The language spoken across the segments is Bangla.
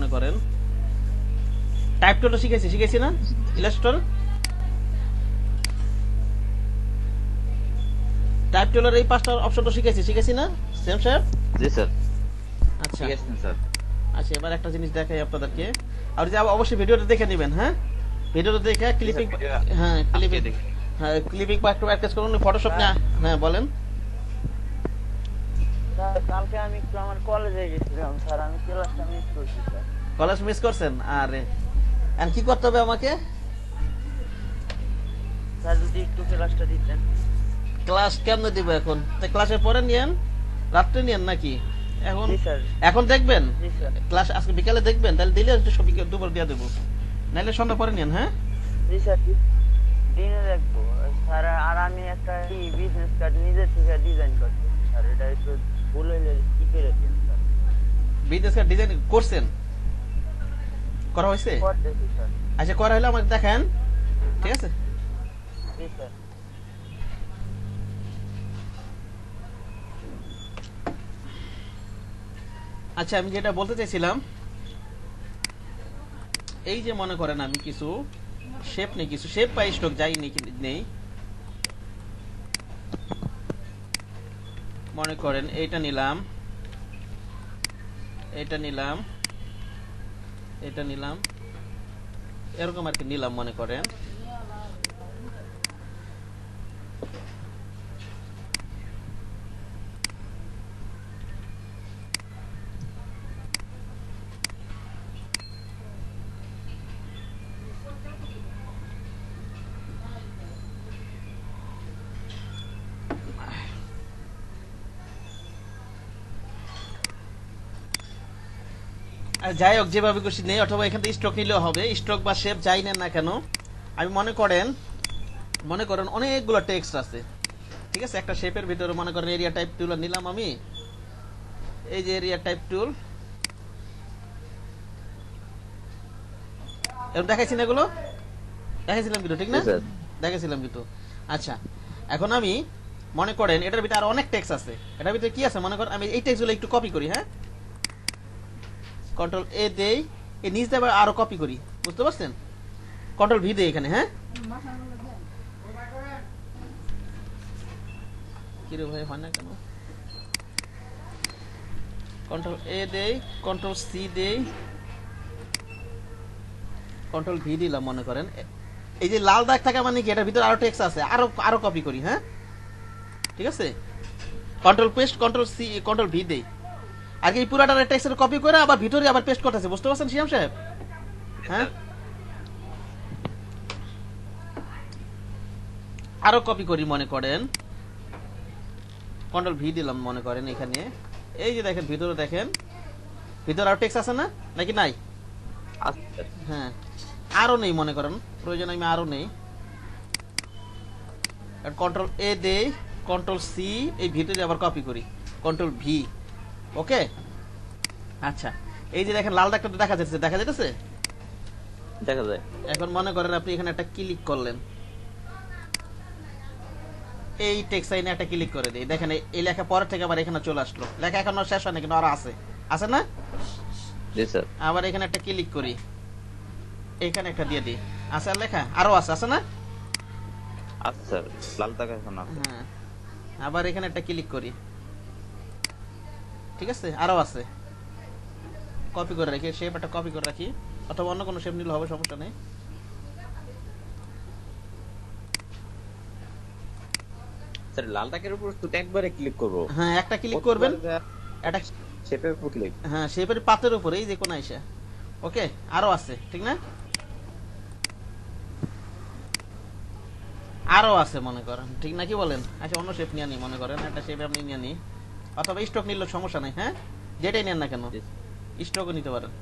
মনে করেন টাইপ টুলটা শিখেছি না ইলাস্ট্রেটর টাইপ টুলের এই পাঁচটা অপশনটা শিখেছি না সেম সাহেব জি স্যার আচ্ছা ঠিক আছে স্যার আচ্ছা এবার একটা জিনিস দেখাই আপনাদেরকে আর যে অবশ্যই ভিডিওটা দেখে নেবেন হ্যাঁ ভিডিওটা দেখে ক্লিপিং হ্যাঁ ক্লিপিং বা একটু অ্যাডজাস্ট করুন ফটোশপ না হ্যাঁ বলেন স্যার কালকে আমি একটু আমার কলেজে গেছিলাম স্যার আমি ক্লাসটা মিস করছি স্যার কলেজ মিস করছেন আরে আর কি করতে হবে আমাকে স্যার যদি একটু ক্লাসটা দিতেন ক্লাস কেমনে দিব এখন ক্লাসে পরে নিয়েন রাত্রে নিয়েন নাকি এখন জি স্যার এখন দেখবেন জি স্যার ক্লাস আজকে বিকালে দেখবেন তাহলে দিলে একটু সব দুপুর দিয়ে দেবো নাইলে সন্ধ্যা পরে নিয়েন হ্যাঁ জি স্যার দিনে দেখবো স্যার আর আমি একটা বিজনেস কার্ড নিজে থেকে ডিজাইন করতে স্যার এটা একটু ভুল হইলে কি করে দিন স্যার বিজনেস কার্ড ডিজাইন করছেন করা হয়েছে করতেছি স্যার আচ্ছা করা হলে আমাকে দেখেন ঠিক আছে জি স্যার আচ্ছা আমি যেটা বলতে চাইছিলাম এই যে মনে করেন আমি কিছু শেপ বা স্ট্রোক যাই নেই মনে করেন এটা নিলাম এরকম আর কি নিলাম মনে করেন যাই হোক যেভাবে খুশি নেই অথবা এখান থেকে স্ট্রোক নিলেও হবে স্ট্রোক বা শেপ যাই নেন না কেন আমি মনে করেন অনেকগুলো টেক্সট আছে ঠিক আছে একটা শেপের ভিতরে মনে করেন এরিয়া টাইপ টুল নিলাম আমি এই যে এরিয়া টাইপ টুল এরকম দেখাইছি না এগুলো দেখাইছিলাম কিন্তু ঠিক না দেখাইছিলাম কিন্তু আচ্ছা এখন আমি মনে করেন এটার ভিতরে আর অনেক টেক্সট আছে এটার ভিতরে কি আছে মনে করেন আমি এই টেক্সটগুলো একটু কপি করি হ্যাঁ কন্ট্রোল এ দেই এই নিচ দিয়ে আরো কপি করি বুঝতে পারছেন কন্ট্রোল ভি দেই এখানে হ্যাঁ কিরে ভাই হয় না কেন কন্ট্রোল এ দেই কন্ট্রোল সি দেই কন্ট্রোল ভি দিলাম মনে করেন এই যে লাল দাগ থাকা মানে কি এটার ভিতরে আরো টেক্সট আছে আরো কপি করি হ্যাঁ ঠিক আছে control paste control C control V দেই আর এই পুরাটার টেক্সটের কপি করে আবার ভিতরে আবার পেস্ট করতেছে বুঝতে পারছেন শিয়াম সাহেব হ্যাঁ আরো কপি করি মনে করেন কন্ট্রোল ভি দিলাম মনে করেন এখানে এই যে দেখেন ভিতরে আরো টেক্সট আছে না নাকি নাই হ্যাঁ আরো নেই মনে করেন প্রয়োজন আমি আরো নেই কন্ট্রোল এ দেই কন্ট্রোল সি এই ভিতরে আবার কপি করি কন্ট্রোল ভি ওকে আচ্ছা এই যে দেখেন লাল দাগটা দেখা যাচ্ছে দেখা যায় এখন মনে করেন আপনি এখানে একটা ক্লিক করলেন এই টেক্সট লাইনে একটা ক্লিক করে দিই দেখেন এই লেখা পরের থেকে আবার এখানে চলে আসলো লেখা এখনো শেষ হয়নি কিন্তু আরো আছে না জি স্যার আবার এখানে একটা ক্লিক করি এখানে একটা দিয়ে দিই আছে লেখা আরো আছে না আচ্ছা স্যার লাল দাগ এখন আছে হ্যাঁ আবার এখানে একটা ক্লিক করি ঠিক আছে আরো আছে কপি করে রাখি শেপ একটা কপি করে রাখি অথবা অন্য কোনো শেপ নিলে হবে সমস্যা নেই স্যার লাল দাগের উপর শুধু একবারে ক্লিক করব হ্যাঁ একটা ক্লিক করবেন এটা শেপের উপর ক্লিক হ্যাঁ শেপের পাতের উপরে এই যে কোন আইসা ওকে আরো আছে ঠিক না আরো আছে মনে করেন ঠিক নাকি বলেন আচ্ছা অন্য শেপ নিয়ে নি মনে করেন একটা শেপ আপনি নিয়ে নি অথবা স্টক নিলে সমস্যা নাই হ্যাঁ যেটাই নেন না কেন স্টকও নিতে পারেন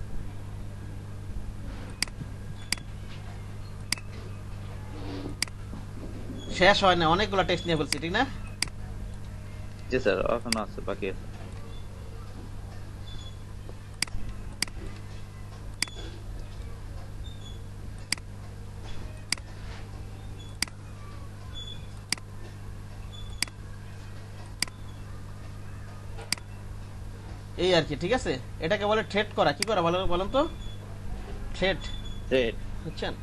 শেষ হয় না অনেকগুলো টেক্সট নিয়ে বলছি ঠিক না জি স্যার এখনো আছে বাকি আছে এই আর কি, ঠিক আছে। এটাকে বলে থ্রেড করা। কি করা বলেন তো? Thread, thread. বুঝছেন?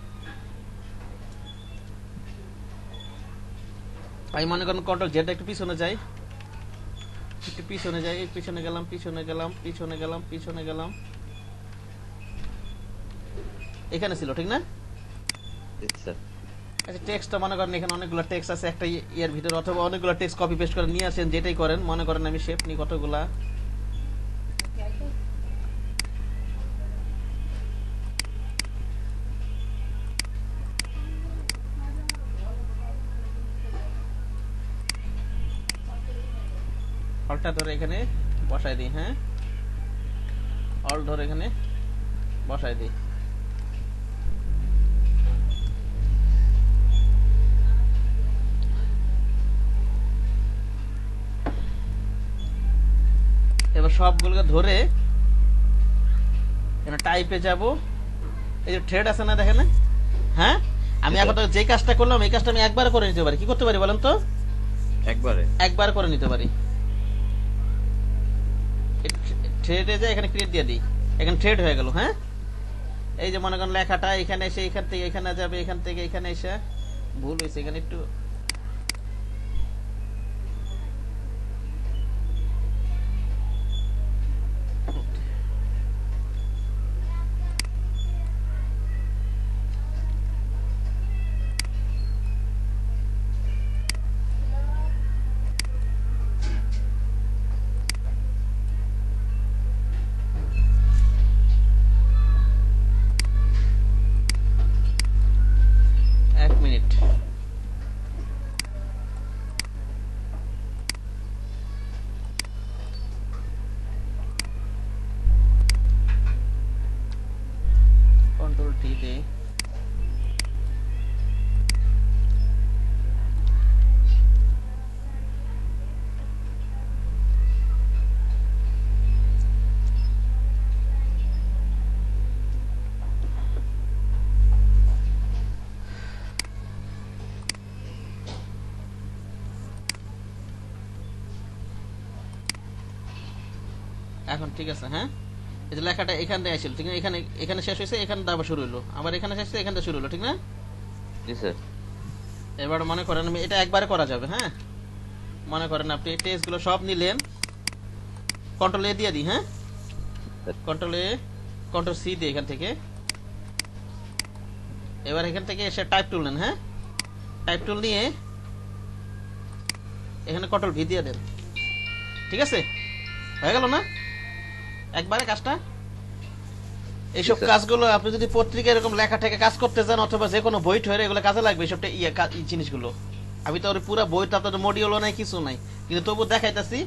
আমি মনে করেন কন্ট্রোল জেড একটু পিছনে যাই, একটু পিছনে যাই, পিছনে গেলাম, পিছনে গেলাম, পিছনে গেলাম, পিছনে গেলাম, এখানে ছিল, ঠিক না? স্যার আচ্ছা, টেক্সটটা মনে করেন এখানে অনেকগুলো টেক্সট আছে একটা ইয়ের ভিতরে, অথবা অনেকগুলো টেক্সট কপি পেস্ট করে নিয়ে আসেন, যেটাই করেন। মনে করেন আমি শেপ নিই কতগুলা, অলটা ধরে এখানে বসাই দিই, হ্যাঁ, অল ধরে এখানে বসাই দিই। এবার সবগুলোকে ধরে এখানে টাইপে যাব। এই যে থ্রেড আছে না, দেখেন? হ্যাঁ, আমি এখন যে কাজটা করলাম এই কাজটা আমি একবার করে নিতে পারি। কি করতে পারি বলেন তো? একবারে একবার করে নিতে পারি। থ্রেডে যায়, এখানে ক্রিয়েট দিয়ে দিই, এখানে থ্রেড হয়ে গেল। হ্যাঁ, এই যে মনে করেন লেখাটা এখানে এসে এখান থেকে এখানে যাবে, এখান থেকে এখানে এসে ভুল হয়েছে, এখানে একটু এক মিনিট। কন্ট্রোল টি দে, এখন ঠিক আছে। হ্যাঁ, এই যে লেখাটা এখান থেকে আসছিল, ঠিক না? এখানে এখানে শেষ হয়েছে, এখানে আবার শুরু হলো, আবার এখানে শেষ হয়েছে, এখান থেকে শুরু হলো, ঠিক না? জি স্যার। এবার মনে করেন আমি এটা একবারে করা যাবে। হ্যাঁ, মনে করেন আপনি টেক্সট গুলো সব নিলেন, কন্ট্রোল এ দিয়ে দিই। হ্যাঁ, কন্ট্রোল এ, কন্ট্রোল সি দিয়ে এখান থেকে, এবার এখান থেকে এসে টাইপ টুল নেন। হ্যাঁ, টাইপ টুল নিয়ে এখানে কন্ট্রোল ভি দিয়ে দেন। ঠিক আছে, হয়ে গেল না একবারে কাজটা? এইসব কাজগুলো আপনি যদি পত্রিকা এরকম লেখা থেকে কাজ করতে চান, অথবা যে কোনো বই ঠরে, এগুলো কাজে লাগবে এইসব জিনিসগুলো। আমি তো পুরো বইটা আপনাদের মডিউলও নাই, কিছু নাই, কিন্তু তবু দেখাইতেছি।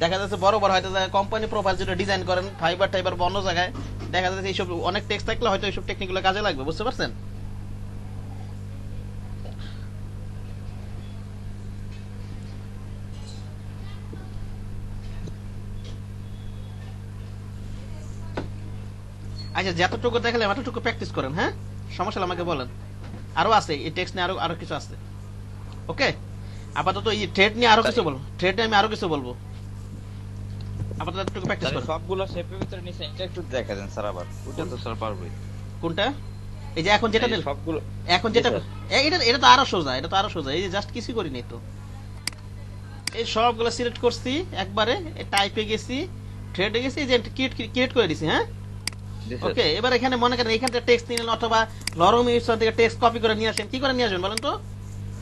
দেখা যাচ্ছে বড় বড় হয়তো কোম্পানি প্রোফাইল যেটা ডিজাইন করেন ফাইবার টাইবার বা অন্য জায়গায়, দেখা যাচ্ছে এইসব অনেক টেক্সট থাকলে হয়তো এইসব টেকনিকগুলো কাজে লাগবে। বুঝতে পারছেন? আচ্ছা, যতটুকু দেখালে এতটুকু প্র্যাকটিস করেন। হ্যাঁ, সমস্যা হলে আমাকে বলেন। আরো আছে এই টেক্সট নিয়ে, আরো কিছু আছে। ওকে, আপাতত এই থ্রেড নিয়ে আরো কিছু বলবো, থ্রেড নিয়ে আমি আরো কিছু বলবো। আপাতত এতটুকু প্র্যাকটিস স্যার করেন। সবগুলো শেপের ভিতরে নিচে এটা একটু দেখা দেন স্যার আবার। ওটা তো স্যার পারবেই। কোনটা? এই যে এখন যেটা এই নিল, সবগুলো এখন জি যেটা স্যার। এটা এটা তো আরো সোজা, এটা তো আরো সোজা। এই যে জাস্ট কিছু করি নাই তো, এই সবগুলো সিলেক্ট করছি একবারে, টাইপে গেছি, থ্রেডে গেছি, এই যে ক্রিয়েট করে দিছি। হ্যাঁ, জি স্যার। ওকে। এবার এখানে মনে করেন এখান থেকে টেক্সট নিলেন, অথবা লরম ইউসার থেকে টেক্সট কপি করে নিয়ে আসেন। কি করে নিয়ে আসবেন বলেন তো?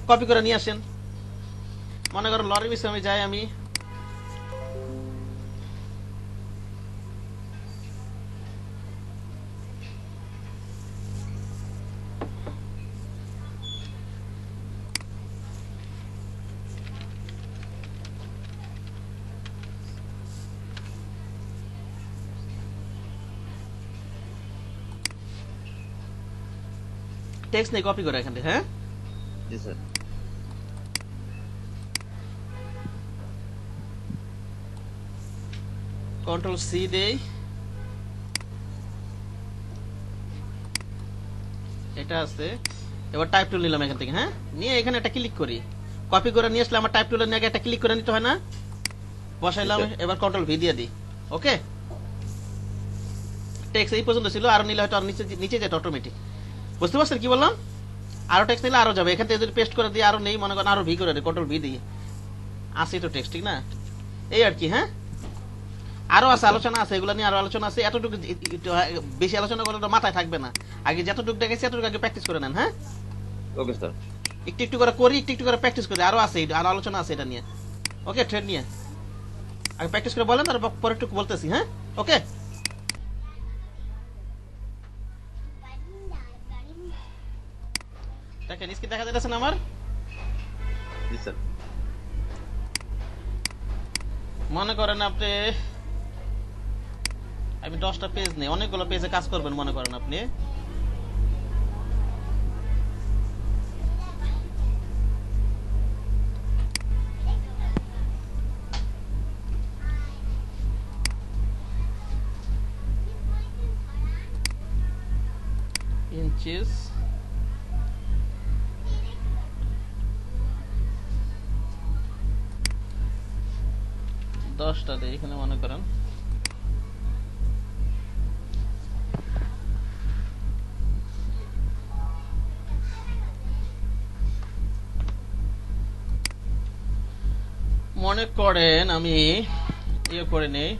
কপি করে নিয়ে আসেন। মনে করেন লরম ইউসার আমি যাই, আমি টেক্সট নেই, কপি করে এখান থেকে। হ্যাঁ, জি স্যার। কন্ট্রোল সি দেই, এটা আছে। এবার টাইপ টুল নিলাম এখান থেকে। হ্যাঁ, নিয়ে এখানে একটা ক্লিক করি, কপি করে নিয়ে আসলে আমার টাইপ টুলের নিয়ে একটা ক্লিক করে নিতে হয় না? বসাইলাম, এবার কন্ট্রোল ভি দিয়ে দিই। ওকে, টেক্সট এই পর্যন্ত ছিল, আরো নিলে হয়তো আর নিচে নিচে যেত অটোমেটিক। বুঝতে পারছেন কি বললাম? আরো টেক্সট নিলে আরো যাবে, এখান থেকে যদি পেস্ট করে দিয়ে আরো নেই মনে করেন, আরো ভি করে দিই, কন্ট্রোল ভি দিয়ে আসি তো টেক্সট, ঠিক না? এই আর কি। হ্যাঁ, আরো আছে, আলোচনা আছে, এগুলো নিয়ে আরো আলোচনা আছে। এতটুকু বেশি আলোচনা করলে তো মাথায় থাকবে না। আগে যতটুকু দেখেছি এতটুকু আগে প্র্যাকটিস করে নেন। হ্যাঁ, ওকে স্যার। একটু একটু করে করি, একটু একটু করে প্র্যাকটিস করি, আরো আছে, আরো আলোচনা আছে এটা নিয়ে। ওকে, ট্রেড নিয়ে আগে প্র্যাকটিস করে বলেন, তারপর পরে একটু বলতেছি। হ্যাঁ, ওকে। দেখেন স্ক্রিন দেখা যাচ্ছে না আমার? জি স্যার। মনে করেন আপনি, আমি 10টা পেজ নেই, অনেকগুলো পেজে কাজ করবেন মনে করেন আপনি। ইঞ্চিস, দশটা দেয় এখানে মনে করেন। মনে করেন আমি ইয়ে করে নেই,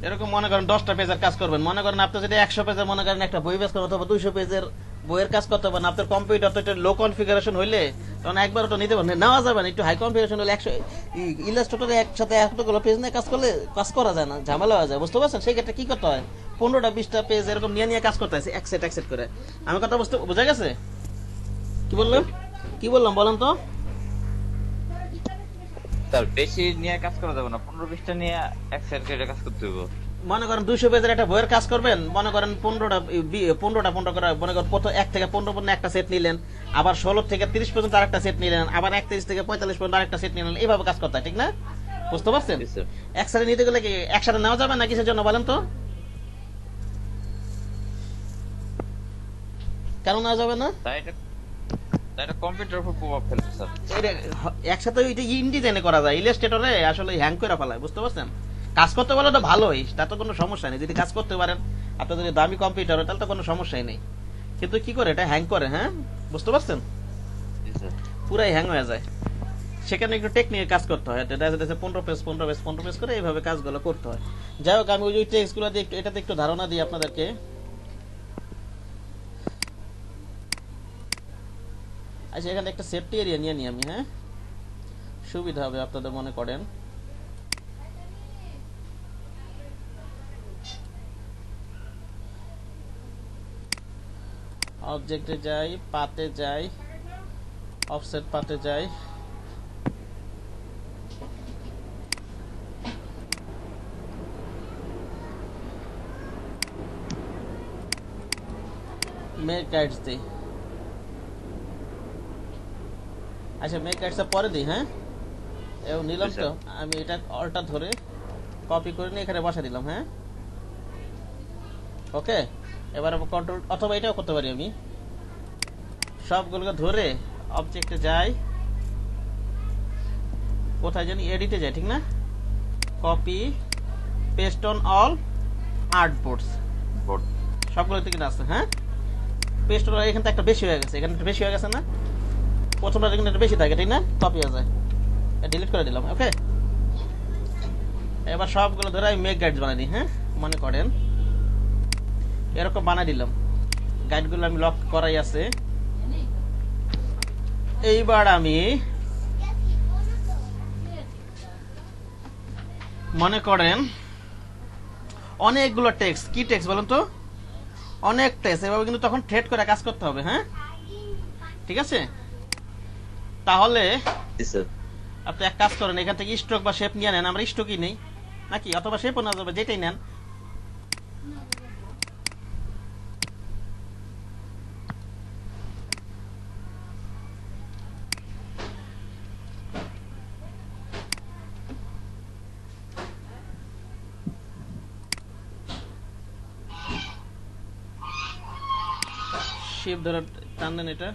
এরকম মনে করেন 10টা পেজের কাজ করবেন। মনে করেন আপনি যদি 100 পেজের মনে করেন একটা বই বের করেন, অথবা 200 পেজের বইয়ের কাজ করতে পারেন, আপনার কম্পিউটার তো একটা লো কনফিগারেশন হইলে তখন একবার ওটা নিতে পারেন, নেওয়া যাবে না। একটু হাই কনফিগারেশন হলে 100 ইলাস্ট্রেটরে একসাথে এতগুলো পেজ নিয়ে কাজ করলে কাজ করা যায় না, ঝামেলা হয়ে যায়। বুঝতে পারছেন? সেই ক্ষেত্রে কি করতে হয়, 15টা 20টা পেজ এরকম নিয়ে নিয়ে কাজ করতে হয়, এক সেট করে। আমি কথা বোঝা গেছে? কি বললাম বলেন তো? স্যার বেশি নিয়ে কাজ করা যাবে না, 15-20টা নিয়ে এক সাইড করে কাজ করতে হবে। মনে করেন 200 পেজের একটা বইয়ের কাজ করবেন, মনে করেন 15টা করে, মনে করেন প্রথম 1 থেকে 15 পর্যন্ত একটা সেট নিলেন, আবার 16 থেকে 30 পর্যন্ত আরেকটা সেট নিলেন, আবার 31 থেকে 45 পর্যন্ত আরেকটা সেট নিলেন, এইভাবে কাজ করতে হয়, ঠিক না? বুঝতে পারছেন? জি স্যার। একসাথে নিতে গেলে কি একসাথে নেওয়া যাবে না? কিসের জন্য বলেন তো? কেন নেওয়া যাবে না? তাই এটা কম্পিউটারের উপর প্রভাব ফেলবে স্যার। এটা একসাথে ওইটা ইনডিজাইনে করা যায়, ইলাস্ট্রেটরে আসলে হ্যাং করে ফেলায়। বুঝতে পারছেন? কাজ করতে পারলে তো ভালোই, তার তো কোনো সমস্যা নেই। যদি কাজ করতে পারেন, আপনার যদি দামি কম্পিউটার হয় তাহলে তো কোনো সমস্যাই নেই। কিন্তু কি করে এটা হ্যাং করে। হ্যাঁ, বুঝতে পারছেন? জি স্যার। পুরাই হ্যাং হয়ে যায়। সেখানে একটু টেকনিকে কাজ করতে হয়। 15 পেজ করে এইভাবে কাজগুলো করতে হয়। যাই হোক, আমি ওই টেক্সটগুলো দিয়ে এটাতে একটু ধারণা দিই আপনাদেরকে। আচ্ছা, এখানে একটা সেফটি এরিয়া নিয়ে নিই আমি। হ্যাঁ, সুবিধা হবে আপনাদের মনে করেন। অবজেক্টে যাই, পাতে যাই, অফসেট পাতে যাই, মেক গাইডস দিই। আচ্ছা, মেক গাইডস পরে দিই। হ্যাঁ, এও নিলাম তো আমি, এটা অলটা ধরে কপি করে নিয়ে এখানে বসা দিলাম। হ্যাঁ, ওকে। এবার কন্ট্রোল, অথবা এটাও করতে পারি আমি, সবগুলোকে ধরে অবজেক্টে যাই, কোথায় জানি এডিটে যাই, ঠিক না? কপি পেস্ট অন অল আর্টবোর্ডস, সবগুলোতে কিনা আছে। হ্যাঁ, পেস্ট অন, এখানে তো একটা বেশি হয়ে গেছে, এখানে একটা বেশি হয়ে গেছে না? প্রথমটা এখানে একটা বেশি থাকে, ঠিক না? কপি হয়ে যায়, ডিলিট করে দিলাম। ওকে, এবার সবগুলো ধরে আমি মেক গাইডস বানাই দিই। হ্যাঁ, মনে করেন এরকম বানাই দিলাম, গাইডগুলো আমি লক করাই আছে। এইবার আমি মনে করেন অনেকগুলো টেক্সট, কি টেক্সট বলেন তো? অনেক টেক্সট, এভাবে কিন্তু তখন থ্রেড করে কাজ করতে হবে। হ্যাঁ, ঠিক আছে? তাহলে জি স্যার। আপনি এক কাজ করেন, এখান থেকে স্ট্রোক বা শেপ নিয়ে নেন। আমরা স্ট্রোকই নেই নাকি, অথবা শেপও না যাবে, যেটাই নেন। শিফট ধরে টান দেন এটা।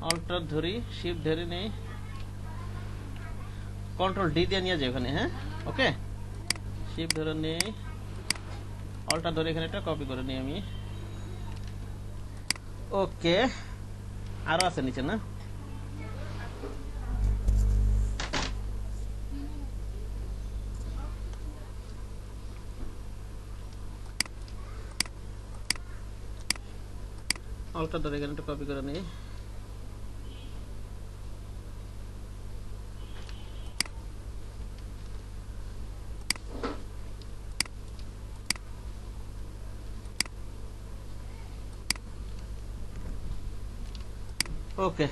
অল্টার ধরি, শিফট ধরে নেই, কন্ট্রোল ডি দিয়ে নিয়ে যাই ওখানে। হ্যাঁ, ওকে, শিফট ধরে নেই, অল্টার ধরে এখানে এটা কপি করে নিই আমি। ওকে, আরো আছে নিচে না? অল্টার ধরে এখানে একটা কপি করে নিই। ওকে,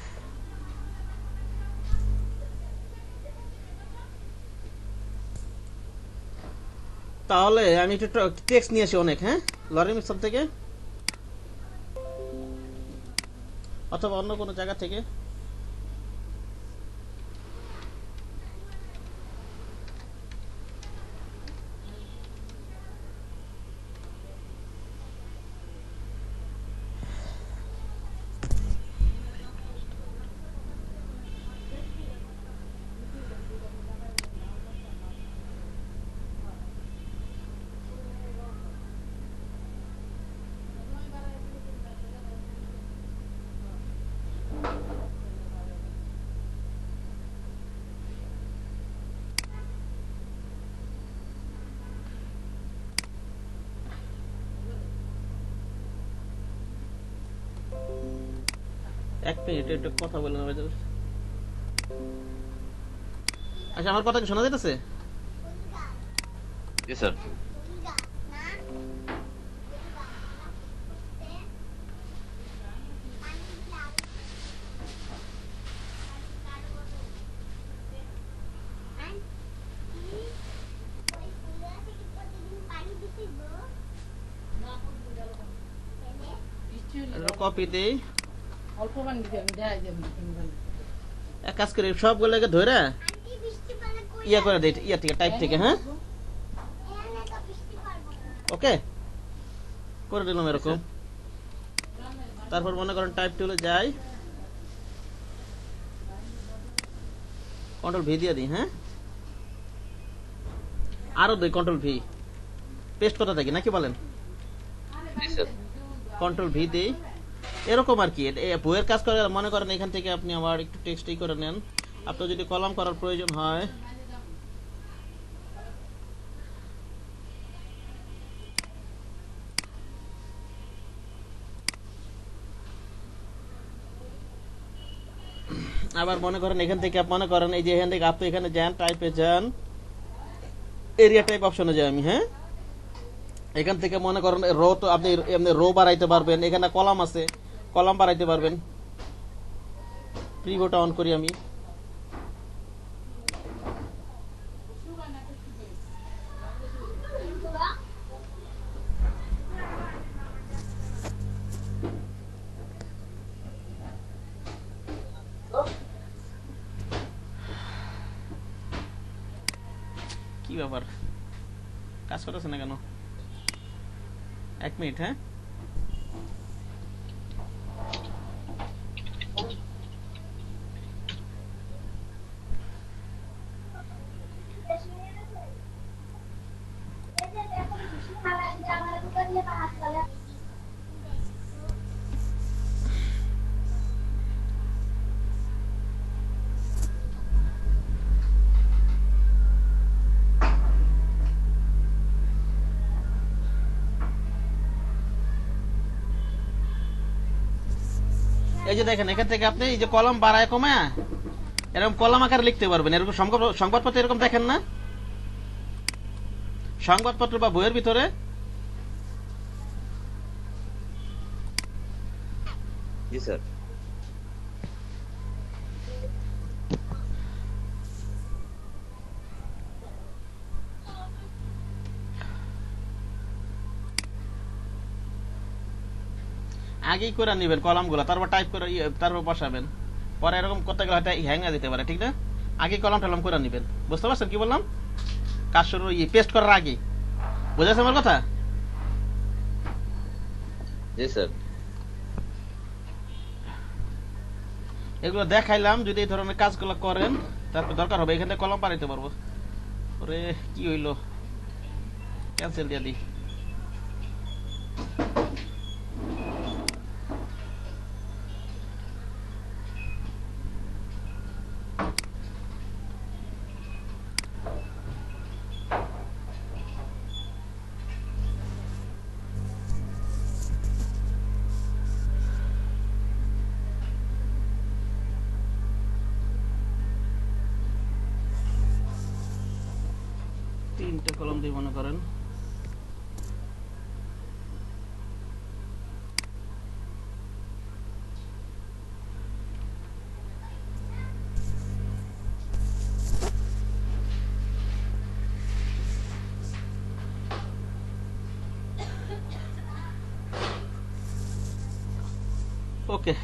তাহলে আমি একটু টেক্সট নিয়ে আসি অনেক। হ্যাঁ, লরি মিক্সার থেকে অথবা অন্য কোনো জায়গা থেকে। এক মিনিট একটু কথা বলে নেবে। আচ্ছা, আমার কথা কি শোনা যাইতেছে? জি স্যার। কপি দেই, অল্প পানি দিবি, আমি দেখাই দেব এক কাজ করি সবগুলোকে ধরে ইয়া করে দেই, ইয়া থেকে টাইপ থেকে। হ্যাঁ, ওকে, করে দিলাম এরকম। তারপর মনে করেন টাইপ টুলে যাই, কন্ট্রোল ভি দিয়ে দিই। হ্যাঁ, আরো দিই কন্ট্রোল ভি, পেস্ট করতে থাকি নাকি বলেন? জি স্যার। কন্ট্রোল ভি দিই, এরকম আর কি। বইয়ের কাজ করে মনে করেন এখান থেকে আপনি আবার একটু টেক্সটই করে নেন। আপনার যদি কলাম করার প্রয়োজন হয়, আবার মনে করেন এখান থেকে মনে করেন এই যে এখান থেকে আপনি এখানে যান, টাইপে যান, এরিয়া টাইপ অপশনে যাই আমি। হ্যাঁ, এখান থেকে মনে করেন রো, তো আপনি এমনি রো বাড়াইতে পারবেন, এখানে কলাম আছে, কলাম বাড়াইতে পারবেন। প্রিভিউটা অন করি আমি। কি ব্যাপার, কাজ করতেছে না কেন? এক মিনিট। হ্যাঁ, এই যে দেখেন এখান থেকে আপনি এই যে কলাম বাড়ায় কমায় এরকম কলাম আকারে লিখতে পারবেন। এরকম সংবাদপত্র এরকম দেখেন না, সংবাদপত্র বা বইয়ের ভিতরে জি স্যার। আগেই করে নেবেন কলামগুলো, তারপর টাইপ করে তারপর বসাবেন। পরে এরকম করতে গেলে হয়তো হ্যাং হয়ে যেতে পারে, ঠিক না? আগে কলম টলম করে নেবেন। বুঝতে পারছেন কি বললাম? কাজ শুরু পেস্ট করার আগে। বুঝেছে আমার কথা? জি স্যার। এগুলো দেখাইলাম, যদি এই ধরনের কাজগুলো করেন তারপর দরকার হবে এখান থেকে কলম পাঠাইতে পারবো। ওরে কি হইলো, ক্যান্সেল দিয়ে দিই। তিনটে কলম দিয়ে মনে করেন। ওকে,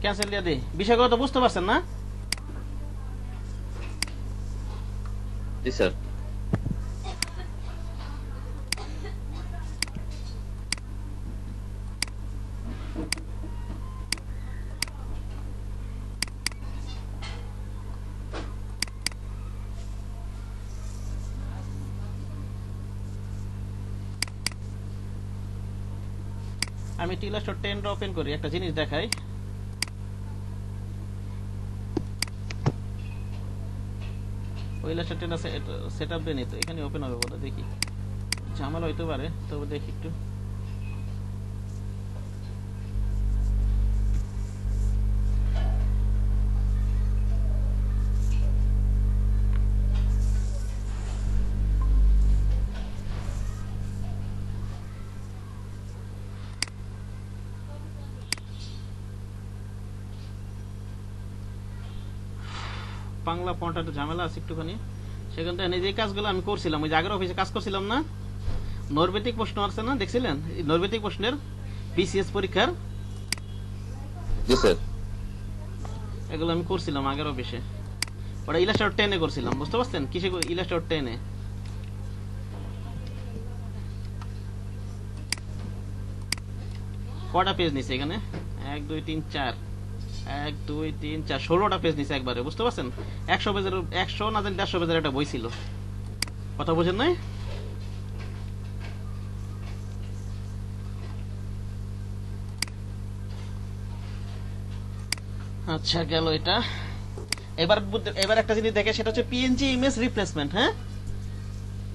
ক্যান্সেল দিয়ে দিই। বিষয়গুলো তো বুঝতে পারছেন না? জি স্যার। আমি টিলাস্টোর 10 ওপেন করি, একটা জিনিস দেখাই। ওই ইলাস্ট্রেটর 10 সেটআপ দেনি তো এখানে ওপেন হবে বলে, দেখি ঝামেলা হইতে পারে, তবে দেখি একটু। বাংলা ফন্ট একটা ঝামেলা আছে একটুখানি, সেখান থেকে যে কাজগুলো আমি করছিলাম, ওই যে আগের অফিসে কাজ করছিলাম না, নৈর্ব্যতিক প্রশ্ন আছে না, দেখছিলেন? এই নৈর্ব্যতিক প্রশ্নের বিসিএস পরীক্ষার, জি স্যার। এগুলো আমি করছিলাম আগের অফিসে। ওটা ইলাস্ট্রেটর 10 এ করছিলাম, বুঝতে পারছেন? কিসে? ইলাস্ট্রেটর 10 এ। কটা পেজ নিছে এখানে? 1 2 3 4, 1 2 3 4, 16টা পেজ নিছে একবারে, বুঝতে পারছেন? 100 পেজের, 100 না জানি 150 পেজের একটা বই ছিল। কথা বুঝেন নাই? আচ্ছা গেল এটা। এবার একটা জিনিস দেখে, সেটা হচ্ছে পিএনজি ইমেজ রিপ্লেসমেন্ট। হ্যাঁ,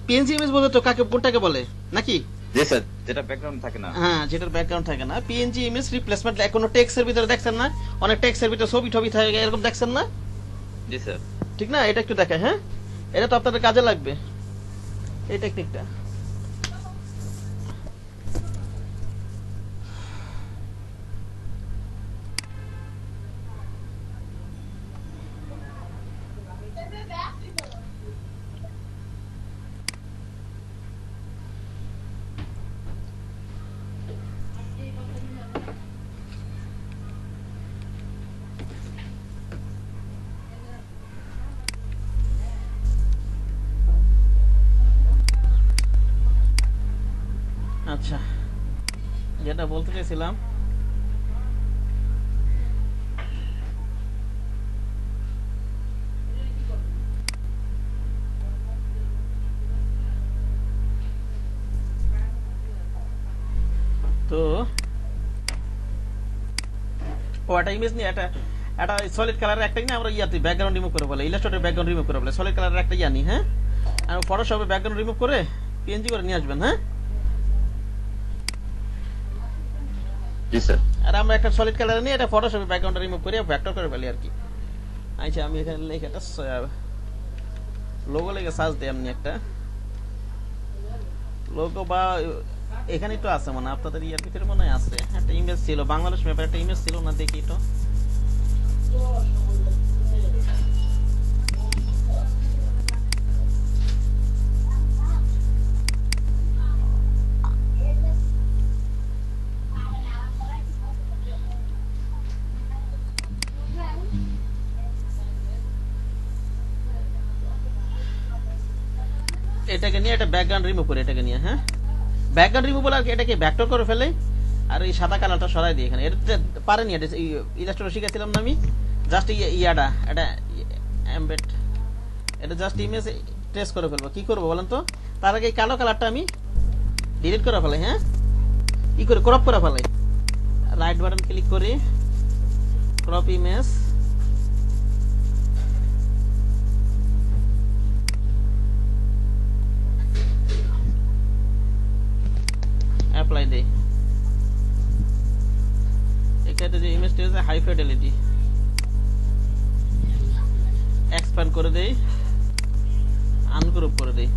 পিএনজি ইমেজ বলতে তো কাকে, কোনটাকে বলে নাকি? জি স্যার, যেটা ব্যাকগ্রাউন্ড থাকে না। হ্যাঁ, যেটার ব্যাকগ্রাউন্ড থাকে না। পিএনজি ইমেজ রিপ্লেসমেন্ট কোনো টেক্সটের ভিতরে দেখছেন না? অনেক টেক্সটের ভিতরে ছবি টবি থাকে, এরকম দেখছেন না? জি স্যার। ঠিক না? এটা একটু দেখায়। হ্যাঁ, এটা তো আপনাদের কাজে লাগবে এই টেকনিকটা। আচ্ছা, যেটা বলতে চাইছিলাম, তো ও একটা ইমেজ নিয়ে একটা একটা সলিড কালারের একটা নিয়ে আমরা ইয়াতে ব্যাকগ্রাউন্ড রিমুভ করে বলে, ইলাস্ট্রেটর ব্যাকগ্রাউন্ড রিমুভ করে বলে, সলিড কালারের একটা ইয়া নি। হ্যাঁ, আর ফটোশপে ব্যাকগ্রাউন্ড রিমুভ করে পিএনজি করে নিয়ে আসবেন। হ্যাঁ, জি স্যার। আর আমরা একটা সলিড কালার নিয়ে এটা ফটোশপে ব্যাকগ্রাউন্ড রিমুভ করে ভেক্টর করে ফেলি আর কি। আচ্ছা, আমি এখানে লেখাটা লোগো লেগে সার্চ দিই এমনি একটা লোগো বা এখানেই তো আছে মানে আপনাদের ইয়ার ভিতরে মনে হয় আছে একটা ইমেজ ছিল বাংলাদেশ ম্যাপের একটা ইমেজ ছিল না দেখি তো এটাকে নিয়ে একটা ব্যাকগ্রাউন্ড রিমুভ করে এটাকে নিয়ে হ্যাঁ ব্যাকগ্রাউন্ড রিমুভ বলে আর কি এটাকে ভেক্টর করে ফেলে আর এই সাদা কালারটা সরাই দিই এখানে এটা পারেনি এটা ইলাস্ট্রেটর শিখেছিলাম না আমি জাস্ট ইয়াটা এটা এমবেড এটা জাস্ট ইমেজ ট্রেস করে ফেলবো কি করবো বলেন তো তার আগে এই কালো কালারটা আমি ডিলিট করে ফেলাই হ্যাঁ কি করে ক্রপ করে ফেলাই রাইট বাটন ক্লিক করে ক্রপ ইমেজ অ্যাপ্লাই দেই এখানে যে ইমেজটা আছে হাই ফিডেলিটি এক্সপ্যান্ড করে দেই আনগ্রুপ করে দেই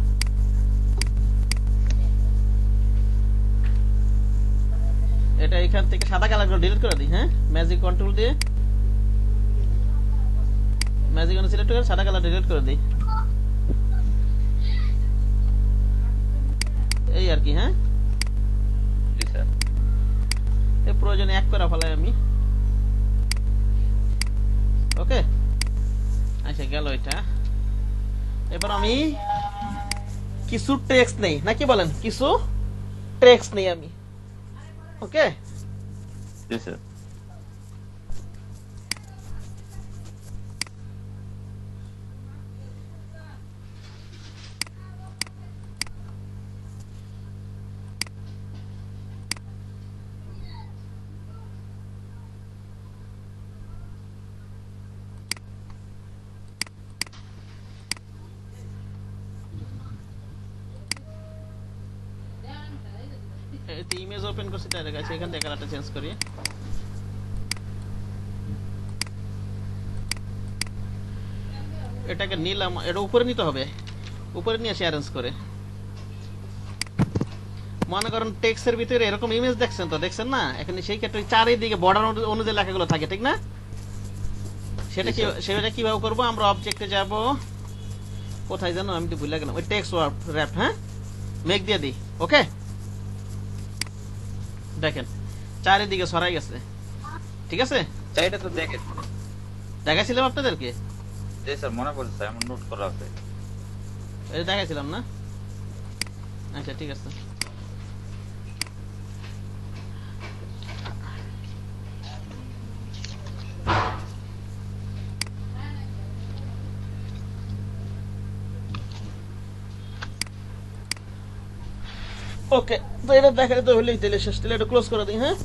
এটা এখান থেকে সাদা কালারগুলো ডিলিট করে দিই হ্যাঁ ম্যাজিক কন্ট্রোল দিয়ে ম্যাজিক অন সিলেক্ট করে সাদা কালার ডিলিট করে দিই এই আর কি হ্যাঁ জি স্যার এই প্রয়োজনে এক করে ফেলাই আমি ওকে আচ্ছা গেল এটা এবার আমি কিছু টেক্সট নেই নাকি বলেন কিছু টেক্সট নেই আমি ওকে জি স্যার ইমেজ ওপেন করছি তার কাছে এখান থেকে কালারটা চেঞ্জ করি এটাকে নিলাম এটা উপরে নিতে হবে উপরে নিয়ে এসে অ্যারেঞ্জ করে মনে করেন টেক্সটের ভিতরে এরকম ইমেজ দেখছেন না এখানে সেই ক্ষেত্রে চারিদিকে বর্ডার অনুযায়ী লেখাগুলো থাকে ঠিক না সেটা কিভাবে করবো আমরা অবজেক্টে যাব কোথায় জানো আমি তো ভুলে গেলাম ওই টেক্সট র‍্যাপ হ্যাঁ মেক দিয়ে দিই ওকে দেখেন চারিদিকে ছড়াই গেছে ঠিক আছে চাইটা তো দেখেন দেখাইছিলাম আপনাদেরকে জি স্যার মনে পড়ছে স্যার আমার নোট করা আছে এটা দেখাইছিলাম না আচ্ছা ঠিক আছে ওকে তো এটা দেখালে তো হলেই তাহলে শেষ তাহলে এটা ক্লোজ করে দিই হ্যাঁ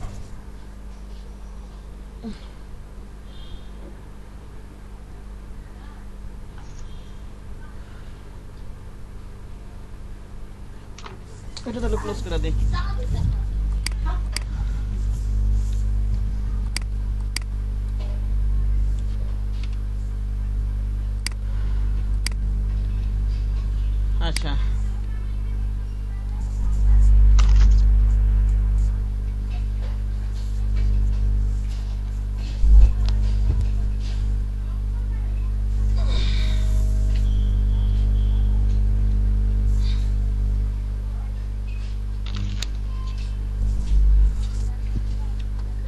এটা তাহলে ক্লোজ করে দিই আচ্ছা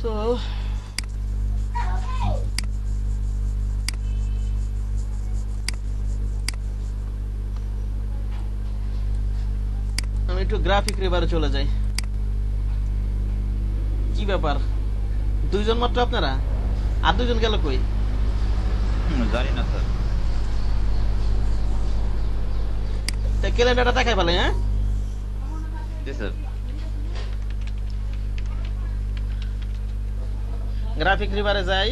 তো আমি একটু গ্রাফিক রিভারে চলে যাই কি ব্যাপার দুইজন মাত্র আপনারা আর দুইজন গেল কই জানি না স্যার ক্যালেন্ডারটা দেখাই ফেলে হ্যাঁ জি স্যার গ্রাফিক রিভারে যাই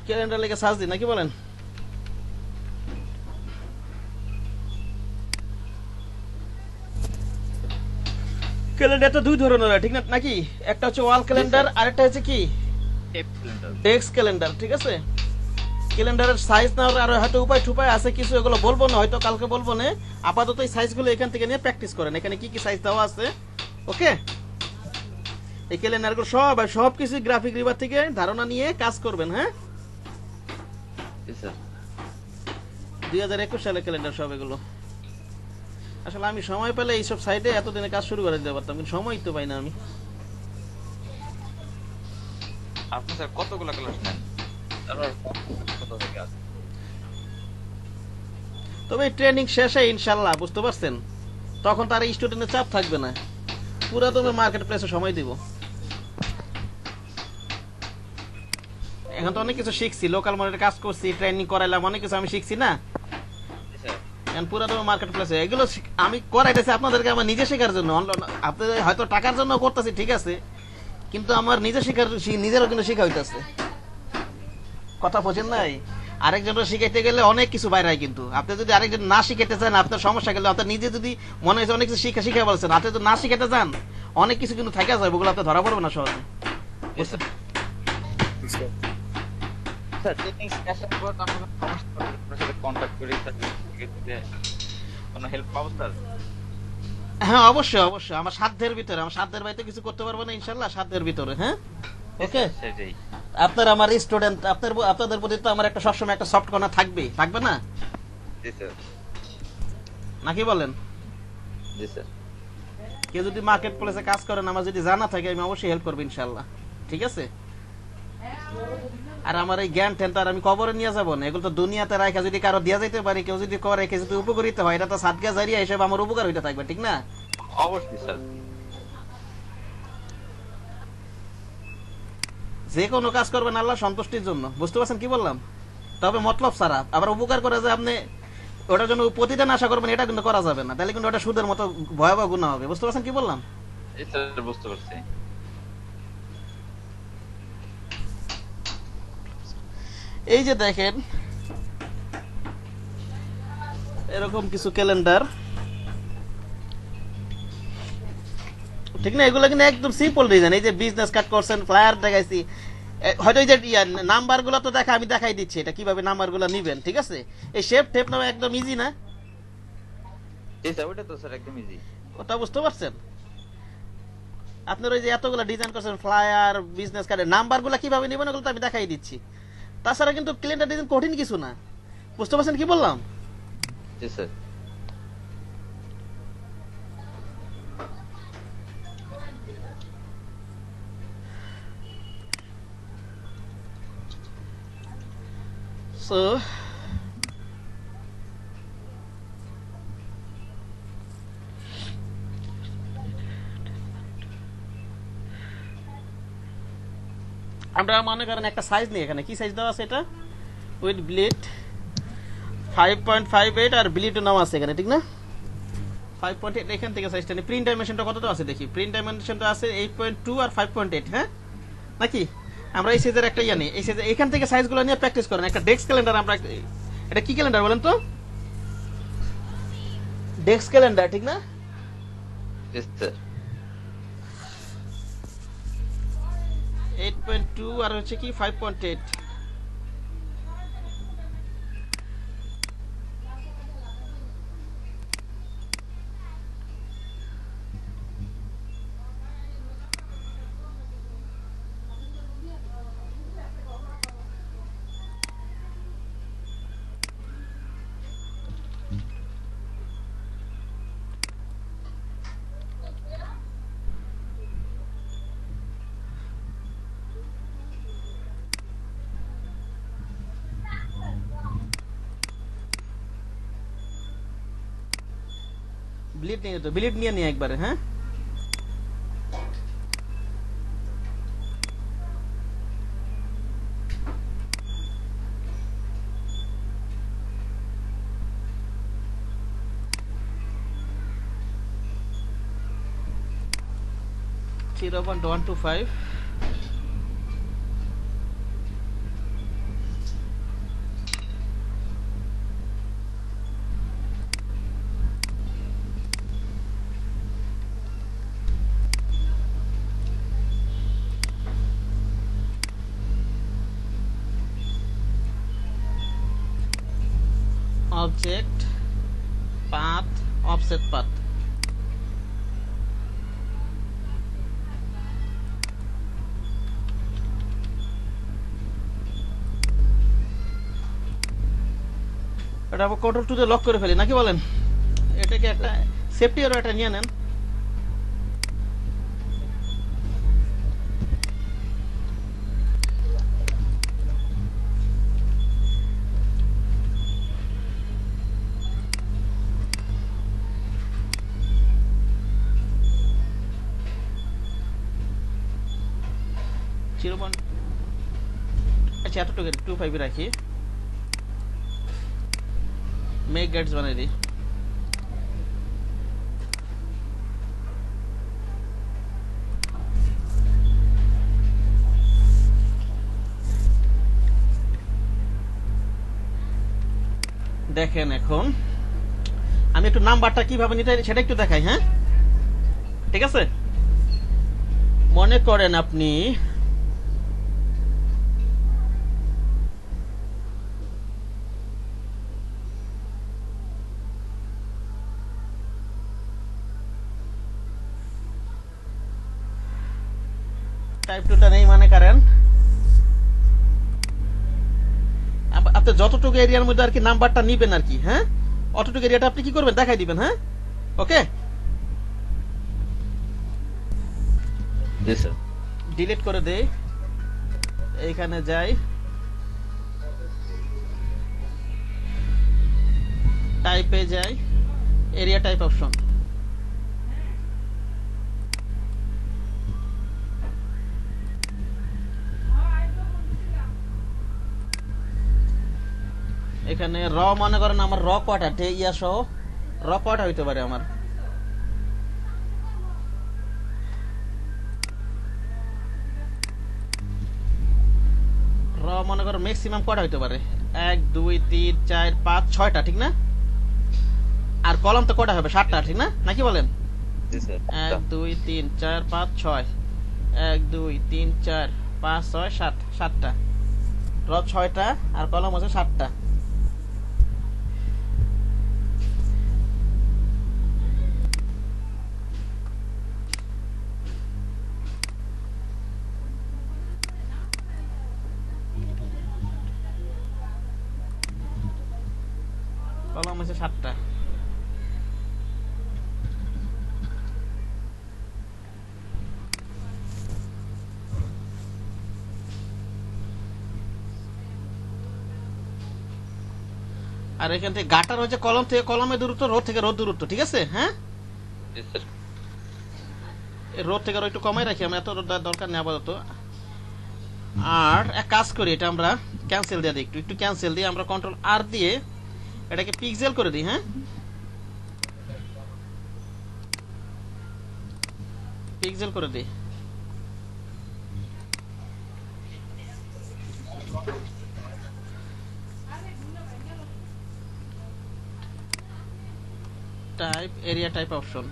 ক্যালেন্ডার লেগে সার্চ দিন নাকি বলেন? ক্যালেন্ডারটা দুই ধরনের হয়, ঠিক না নাকি? একটা হচ্ছে ওয়াল ক্যালেন্ডার, আরেকটা হচ্ছে কি টেপ ক্যালেন্ডার। ডেস্ক ক্যালেন্ডার, ঠিক আছে? ক্যালেন্ডারের সাইজ নেওয়ার আর হয়তো উপায় টুপায় আছে কিছু, এগুলো বলবো না, হয়তো কালকে বলবো না। আপাতত এই সাইজগুলো এখান থেকে নিয়ে প্র্যাকটিস করেন, এখানে কি কি সাইজ দেওয়া আছে। ওকে, এই ক্যালেন্ডারগুলো সব কিছু গ্রাফিক রিভার থেকে ধারণা নিয়ে কাজ করবেন। হ্যাঁ, জি স্যার। 2021 সালে ক্যালেন্ডার সব এগুলো। আসলে আমি সময় পেলে এইসব সাইডে এতদিনে কাজ শুরু করে দিতে পারতাম, কিন্তু সময় তো পাই না আমি। আপনি স্যার কতগুলো ক্লাস নেন? তারপর কত থেকে আছে? তবে ট্রেনিং শেষে ইনশাল্লাহ, বুঝতে পারছেন, তখন তার স্টুডেন্টের চাপ থাকবে না, পুরো তুমি মার্কেট প্লেসে সময় দিব। এখন তো অনেক কিছু শিখছি, লোকাল মার্কেটে কাজ করছি, ট্রেনিং করাইলাম, অনেক কিছু আমি শিখছি না। জি স্যার। এখন পুরো তুমি মার্কেট প্লেসে এগুলো আমি করাইতেছি আপনাদেরকে আমার নিজে শেখার জন্য। আপনাদের হয়তো টাকার জন্য করতেছি, ঠিক আছে, কিন্তু আমার নিজে শেখার, নিজেরও কিন্তু শেখা হইতেছে। কথা বোঝেন নাই? আরেকজনের শিখাইতে গেলে অনেক কিছু বাইরে হয়, কিন্তু আপনি যদি আরেকজন না শিখাইতে চান, আপনার সমস্যা গেলে আপনার নিজে যদি মনে হয়েছে অনেক কিছু শিখা বলছেন, আপনি যদি না শিখাইতে চান, অনেক কিছু কিন্তু থাকা যায়, ওগুলো আপনি ধরা পড়বে না সহজে। জি স্যার। স্যার ট্রেনিং শেষের পর আমি সমস্যা হলে আপনার সাথে কন্টাক্ট করি স্যার, সেক্ষেত্রে কোনো হেল্প পাবো স্যার? হ্যাঁ, অবশ্যই অবশ্যই, আমার সাধ্যের ভিতরে, আমার সাধ্যের বাইরে কিছু করতে পারবো না ইনশাল্লাহ, সাধ্যের ভিতরে। হ্যাঁ, ওকে। সেটাই। আপনার আমার স্টুডেন্ট, আপনাদের প্রতি তো আমার একটা সবসময় একটা সফট কর্নার থাকবে না জি স্যার। নাকি বলেন? জি স্যার। কেউ যদি মার্কেট প্লেসে কাজ করেন, আমার যদি জানা থাকে, আমি অবশ্যই হেল্প করবো ইনশাল্লাহ, ঠিক আছে? আর আমার এই জ্ঞান ট্যান তার আমি কবরে নিয়ে যাবো না, এগুলো তো দুনিয়াতে রাখা যদি কারো দেওয়া যেতে পারে, কেউ যদি করে, কেউ যদি উপকৃত হয়, এটা তো সাদগা জারিয়া হিসেবে আমার উপকার হইতে থাকবে, ঠিক না? অবশ্যই স্যার। যে কোনো কাজ করবেন আল্লাহ সন্তুষ্টির জন্য, বুঝতে পারছেন কি বললাম? তবে মতলব ছাড়া। আবার উপকার করে যে আপনি ওটার জন্য প্রতিদান আশা করবেন, এটা কিন্তু করা যাবে না, তাহলে কিন্তু ওটা সুদের মতো ভয়াবহ গুনাহ হবে। বুঝতে পারছেন কি বললাম? জি স্যার, বুঝতে পারছি। এই যে দেখেন এরকম কিছু ক্যালেন্ডার, ঠিক না? এগুলো কিন্তু একদম সিম্পল ডিজাইন। এই যে বিজনেস কার্ড করছেন, ফ্লায়ার দেখাইছি, হয়তো এই যে নাম্বার গুলো তো আমি দেখাই দিচ্ছি এটা কিভাবে নাম্বার গুলো নিবেন, ঠিক আছে? এই শেপ টেপ নামে একদম ইজি না? জি স্যার, ওটা তো স্যার একদম ইজি। ওটা বুঝতে পারছেন? আপনার ওই যে এতগুলো ডিজাইন করছেন, ফ্লায়ার, বিজনেস কার্ডের নাম্বার গুলো কিভাবে নিবেন, ওগুলো তো আমি দেখাই দিচ্ছি। তাছাড়া কিন্তু ক্যালেন্ডার ডিজাইন কঠিন কিছু না, বুঝতে পারছেন কি বললাম? জি স্যার। সো আমরা মনে করেন একটা সাইজ নিই, এখানে কি সাইজ দেওয়া আছে, এটা উইথ ব্লিড 5.58 আর ব্লিড নাম আছে এখানে, ঠিক না? 5.8 এখান থেকে সাইজটা নিই। প্রিন্ট ডাইমেনশনটা কতটা আছে দেখি। প্রিন্ট ডাইমেনশনটা আছে 8.2 আর 5.8, হ্যাঁ নাকি? আমরা এই সাইজের একটা নিই, এই সাইজের এখান থেকে সাইজগুলো নিয়ে প্র্যাকটিস করেন। একটা ডেস্ক ক্যালেন্ডার, আমরা এটা কি ক্যালেন্ডার বলেন তো? ডেস্ক ক্যালেন্ডার, ঠিক না? জি স্যার। 8.2 আর হচ্ছে কি 5.8। ব্লিড নিয়ে তো ব্লিড নিয়ে নিয়ে একবারে, হ্যাঁ (0.125) অবজেক্ট পাথ অফসেট পাথ। এটা আবার কন্ট্রোল টু দিয়ে লক করে ফেলি নাকি বলেন? এটাকে একটা সেফটি আরো একটা নিয়ে নেন। আচ্ছা এতটুকু 2.5 রাখি, মেক গেটস বানাই দিই। দেখেন এখন আমি একটু নাম্বারটা কিভাবে নিতে হয় সেটা একটু দেখাই। হ্যাঁ ঠিক আছে, মনে করেন আপনি টাইপ টুটা নেই মনে করেন, আপনি যতটুকু এরিয়ার মধ্যে আর কি নাম্বারটা নিবেন আর কি। হ্যাঁ অতটুকু এরিয়াটা আপনি কি করবেন দেখাই দিবেন। হ্যাঁ ওকে, জি স্যার। ডিলিট করে দেই, এইখানে যাই, টাইপে যাই, এরিয়া টাইপ অপশন, এখানে র মনে করেন আমার র কটা ইয়া সহ র কটা হইতে পারে আমার, র মনে করেন ম্যাক্সিমাম কটা হইতে পারে 1 2 3 4 5 6টা, ঠিক না? আর কলাম তো কটা হবে 7টা, ঠিক না নাকি বলেন? জি স্যার। 1 2 3 4 5 6, 1 2 3 4 5 6 7, 7টা র 6টা আর কলাম হচ্ছে 7টা। কলাম হচ্ছে 7টা। আর এখান থেকে গাটার হচ্ছে কলম থেকে কলমের দূরত্ব, রোড থেকে রোড দূরত্ব, ঠিক আছে? হ্যাঁ জি স্যার। রোড থেকে একটু কমাই রাখি, আমরা এত দরকার নেই আপাতত। আর এক কাজ করি, এটা আমরা ক্যান্সেল দিয়ে দিই, একটু একটু ক্যান্সেল দিয়ে আমরা কন্ট্রোল আর দিয়ে এটাকে পিক্সেল করে দিই। হ্যাঁ পিক্সেল করে দিই। টাইপ এরিয়া টাইপ অপশন,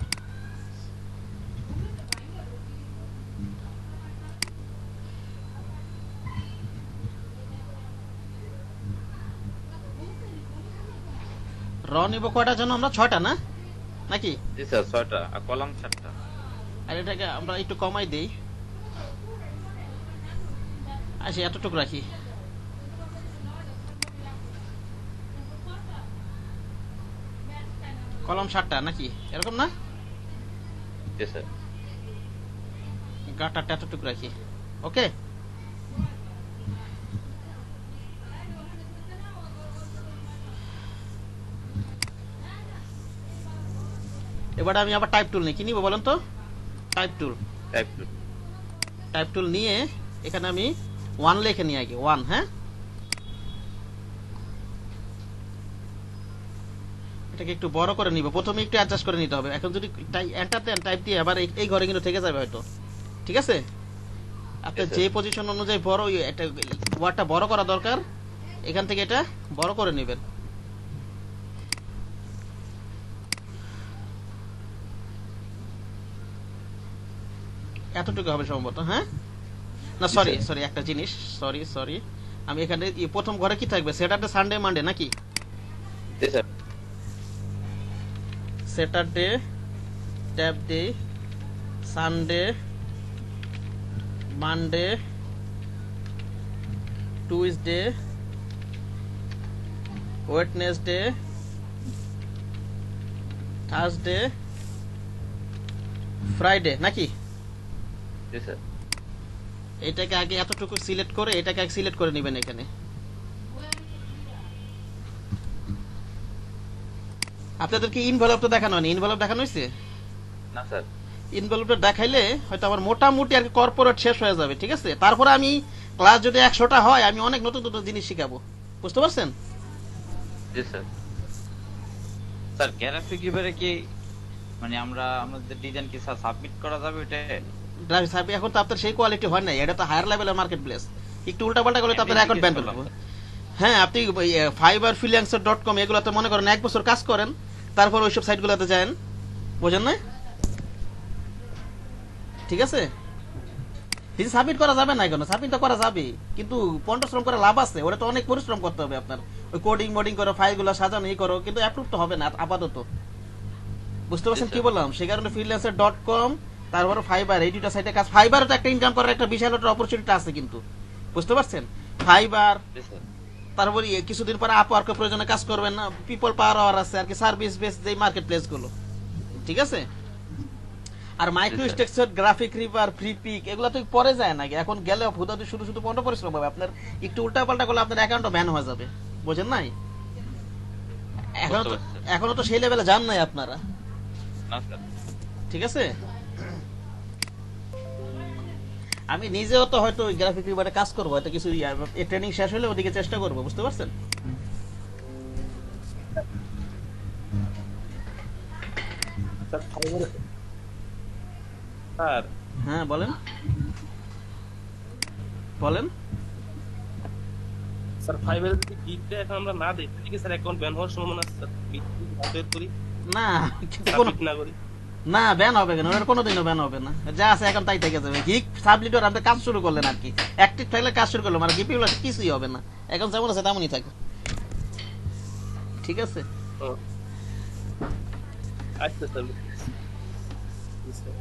র নিব কয়টা যেন আমরা 6টা না নাকি? জি স্যার 6টা আর কলাম 7টা। আর এটাকে আমরা একটু কমাই দেই, আচ্ছা এতটুকু রাখি। কলম 7টা নাকি এরকম না? জি স্যার। গাটারটা এতটুকু রাখি। ওকে, এবার আমি আবার টাইপ টুল নিই, কি নিব বলেন তো? টাইপ টুল। টাইপ টুল নিয়ে এখানে আমি 1 লিখে নিই আগে, 1। হ্যাঁ এটাকে একটু বড় করে নিব, প্রথমে একটু অ্যাডজাস্ট করে নিতে হবে। এখন যদি এন্টার দেন টাইপ দিয়ে আবার এই ঘরে কিন্তু থেকে যাবে হয়তো, ঠিক আছে? আপনার যে পজিশন অনুযায়ী বড় এটা ওয়ার্ডটা বড় করা দরকার, এখান থেকে এটা বড় করে নেবেন। এতটুকু হবে সম্ভবত। হ্যাঁ না সরি সরি একটা জিনিস, সরি আমি এখানে প্রথম ঘরে কি থাকবে? স্যাটারডে সানডে মানডে নাকি? জি স্যার। স্যাটারডে ট্যাব দেই, Sunday, Monday, Tuesday, Wednesday, Thursday, Friday নাকি? জি স্যার। এটাকে আগে এতটুকু সিলেক্ট করে এটাকে আগে সিলেক্ট করে নেবেন এখানে। আপনাদেরকে ইনভেলপটা দেখানো হয়নি? ইনভেলপ দেখানো হয়েছে? না স্যার। ইনভেলপটা দেখাইলে হয়তো আমার মোটামুটি আর কি কর্পোরেট শেষ হয়ে যাবে, ঠিক আছে? তারপরে আমি ক্লাস যদি 100টা হয় আমি অনেক নতুন নতুন জিনিস শিখাবো, বুঝতে পারছেন? জি স্যার। স্যার গ্রাফিক রিভারে কি মানে আমরা আমাদের ডিজাইন কি স্যার সাবমিট করা যাবে ওটা? ড্রাইভ সাহেব এখন তো আপনার সেই কোয়ালিটি হয় নাই, এটা তো হায়ার লেভেলের মার্কেট প্লেস। একটু উল্টাপাল্টা করলে তো আপনার অ্যাকাউন্ট ব্যান করে দেবো। হ্যাঁ, আপনি ফাইবার ফ্রিল্যান্সার.com এগুলোতে মনে করেন 1 বছর কাজ করেন, তারপর ওইসব সাইটগুলোতে যান, বোঝেন না? ঠিক আছে, দিদি সাবমিট করা যাবে না, কেন সাবমিট তো করা যাবে, কিন্তু পরিশ্রম করে লাভ আছে, ওটা তো অনেক পরিশ্রম করতে হবে আপনার, ওই কোডিং মোডিং করো, ফাইলগুলো সাজানো ই করো, কিন্তু অ্যাপ্রুভ তো হবে না আপাতত, বুঝতে পারছেন কি বললাম? সেই কারণে ফ্রিল্যান্সার.com তারপর ফাইবার, এই দুটো সাইটে কাজ, ফাইবারও তো একটা ইনকাম করার একটা বিশাল একটা অপরচুনিটি আছে কিন্তু, বুঝতে পারছেন? ফাইবার, জি স্যার। তারপরে কিছুদিন পরে আপওয়ার্কের প্রয়োজনে কাজ করবেন না, পিপল পাওয়ার আওয়ার আছে আর কি, সার্ভিস বেস যে মার্কেট প্লেস গুলো, ঠিক আছে? আর micro structure, graphic river, free peak এগুলো তো পরে যায় নাকি, এখন গেলে হুদাতে শুধু শুধু পণ্য পরিশ্রম হবে আপনার, একটু উল্টা পাল্টা করলে আপনার অ্যাকাউন্টও ব্যান হয়ে যাবে, বোঝেন নাই? এখনো তো সেই লেভেলে যান নাই আপনারা, না স্যার। ঠিক আছে? আমি নিজেও তো হয়তো গ্রাফিক রিভারে কাজ করবো, হয়তো কিছু ট্রেনিং শেষ হলে ওদিকে চেষ্টা করবো, বুঝতে পারছেন? স্যার হ্যাঁ বলেন, বলেন। স্যার ফাইবারের যদি গিগটা এখন আমরা না দিই ঠিক আছে স্যার, অ্যাকাউন্ট ব্যান হওয়ার সম্ভাবনা আছে স্যার, বের করি না কিন্তু কোনো, সাবমিট না করি। না ব্যান হবে কেন, ওটা কোনোদিনও ব্যান হবে না, যা আছে এখন তাই থেকে যাবে। গিগ সাবলিটর আপনি কাজ শুরু করলেন আর কি, অ্যাক্টিভ থাকলে কাজ শুরু করলো, মানে গিপি গুলো কিছুই হবে না, এখন যেমন আছে তেমনই থাকে, ঠিক আছে? ও, আচ্ছা স্যার। জি, স্যার।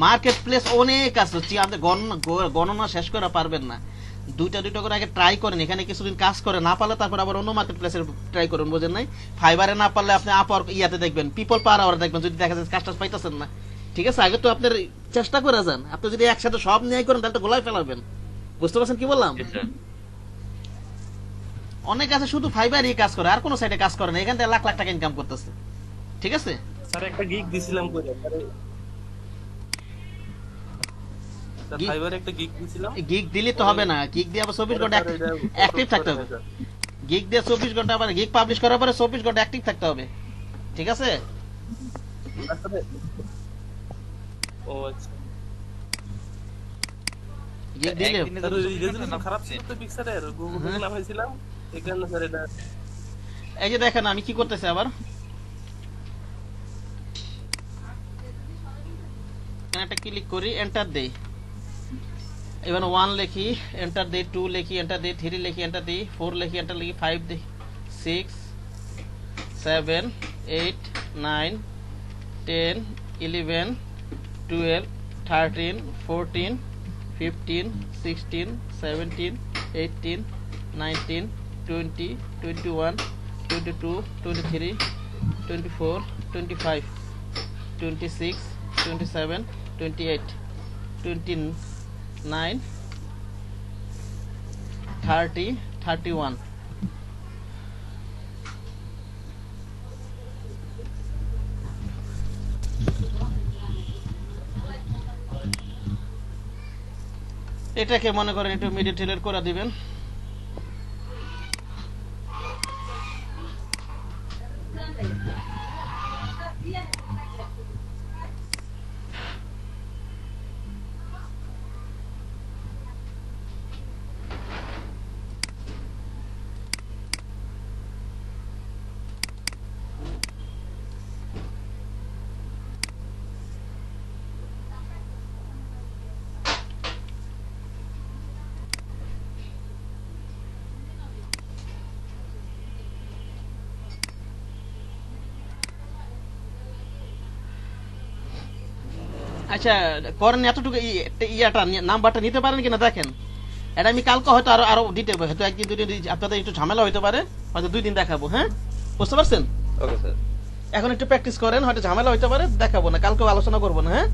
মার্কেট প্লেস অনেক আছে, আপনি গণনা শেষ করা পারবেন না, দুইটা দুইটা করে আগে ট্রাই করেন, এখানে কিছুদিন কাজ করে না পারলে তারপর আবার অন্য মার্কেট প্লেসে ট্রাই করুন, বোঝেন নাই? ফাইবারে না পারলে আপনি আপওয়ার্ক ইয়াতে দেখবেন, পিপল পাওয়ার আওয়ার দেখবেন, যদি দেখা যায় কাজটা পাইতেছেন না, ঠিক আছে? আগে তো আপনার চেষ্টা করে যান, আপনি যদি একসাথে সব নিয়ে করেন তাহলে তো গোলায় ফেলাবেন, বুঝতে পারছেন কি বললাম? জি স্যার। অনেক আছে শুধু ফাইবারই কাজ করে, আর কোনো সাইডে কাজ করে না, এখান থেকে লাখ লাখ টাকা ইনকাম করতেছে, ঠিক আছে? স্যার একটা গিগ দিছিলাম কইরা স্যার, Gig? ফাইবারে একটা গিগ দিছিলাম। গিগ দিলে তো হবে না, গিগ দিয়ে আবার 24 ঘন্টা অ্যাক্টিভ থাকতে হবে, গিগ দিয়ে 24 ঘন্টা, আবার গিগ পাবলিশ করার পরে 24 ঘন্টা অ্যাক্টিভ থাকতে হবে, ঠিক আছে? ও আচ্ছা গিগ দিলে একদিনে স্যার, তো ওই 24 ঘন্টা রেজুলেশন নাম খারাপ দিচ্ছে। ছিল তো পিকচারের, গুগল হ্যাঁ। নামাইছিলাম এই কারণে স্যার এটা। এই যে দেখেন আমি কি করতেছি, আবার এখানে একটা ক্লিক করি, এন্টার দেই, এবার 1 লিখি, এন্টার দেই, 2 লিখি, এন্টার দেই, 3 লিখি, এন্টার দেই, 4 লিখি, এন্টার লিখি, 5 দেই, 6 7 8 9 10 11 12 13 14 15 16 17 18 19 20 21 22 23 24 25 26 27 28 29 30 31। এটাকে মনে করেন একটু মিডিটেলের করে দিবেন, আচ্ছা করেন এতটুকু ইয়াটা নাম্বারটা নিতে পারেন কিনা দেখেন। এটা আমি কালকে হয়তো আরো আরো দিতে হবে, হয়তো একদিন দুদিন আপনাদের একটু ঝামেলা হতে পারে, হয়তো 2 দিন দেখাবো। হ্যাঁ বুঝতে পারছেন? Okay sir. এখন একটু প্র্যাকটিস করেন, হয়তো ঝামেলা হতে পারে, দেখাবো না, কালকেও আলোচনা করবো না। হ্যাঁ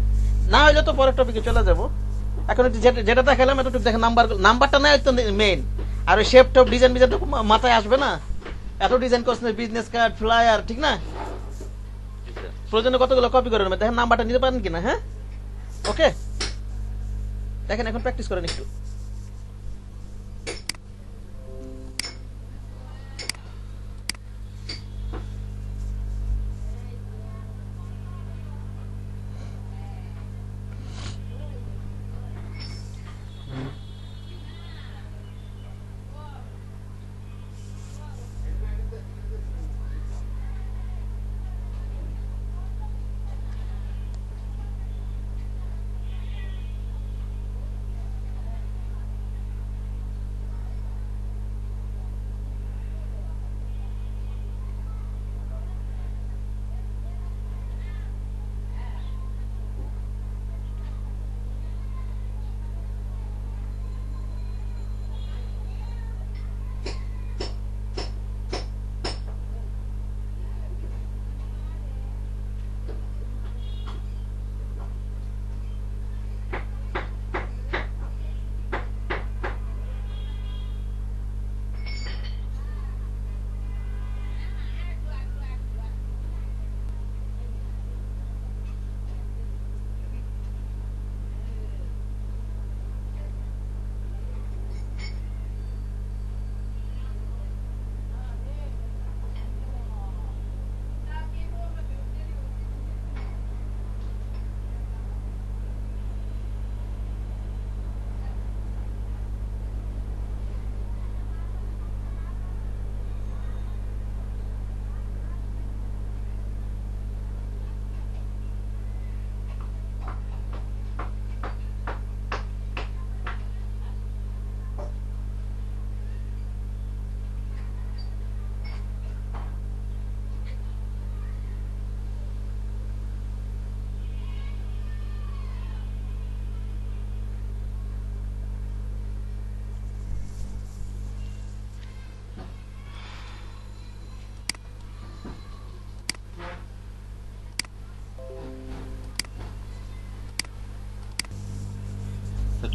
না হইলে তো পরের টপিকে চলে যাবো। এখন একটু যেটা দেখালাম এতটুকু দেখেন, নাম্বারটা না একদম মেইন, আর ওই শেপ টপ ডিজাইন তো মাথায় আসবে না। এত ডিজাইন করছেন, বিজনেস কার্ড, ফ্লায়ার, ঠিক না? জি স্যার। প্রয়োজনে কতগুলো কপি করে নেবেন, দেখেন নাম্বারটা নিতে পারেন কিনা। হ্যাঁ ওকে, দেখেন এখন প্র্যাকটিস করেন একটু।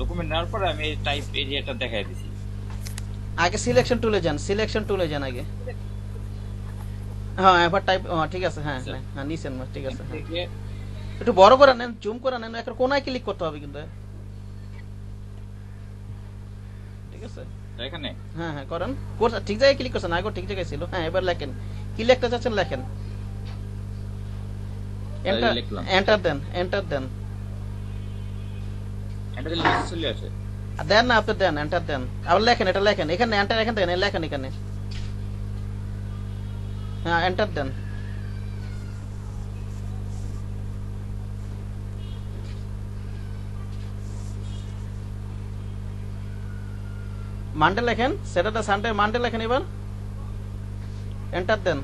ডকুমেন্ট নেওয়ার পরে আমি টাইপ এরিয়াটা দেখাই দিছি। আগে সিলেকশন টুলে যান, সিলেকশন টুলে যান আগে। হ্যাঁ এবার টাইপ, ঠিক আছে। হ্যাঁ হ্যাঁ নিছেন, ঠিক আছে। হ্যাঁ থেকে একটু বড় করে নেন, জুম করে নেন, একটা কোনায় ক্লিক করতে হবে কিন্তু। ঠিক আছে এখানে হ্যাঁ হ্যাঁ করেন, ঠিক জায়গায় ক্লিক করছেন, আগে ঠিক জায়গায় ছিল। হ্যাঁ এবার লেখেন, কি লিখতে চাচ্ছেন লেখেন, এন্টার লিখলাম। এন্টার দেন, এন্টার দেন। এটা দিলে মেসেজ চলে আসে। দেন না আপনি, দেন এন্টার দেন, আবার লেখেন, এটা লেখেন এখানে, এন্টার এখান থেকে লেখেন এখানে। হ্যাঁ এন্টার দেন। মানডে লেখেন, স্যাটারডে সানডে মানডে লেখেন, এবার এন্টার দেন।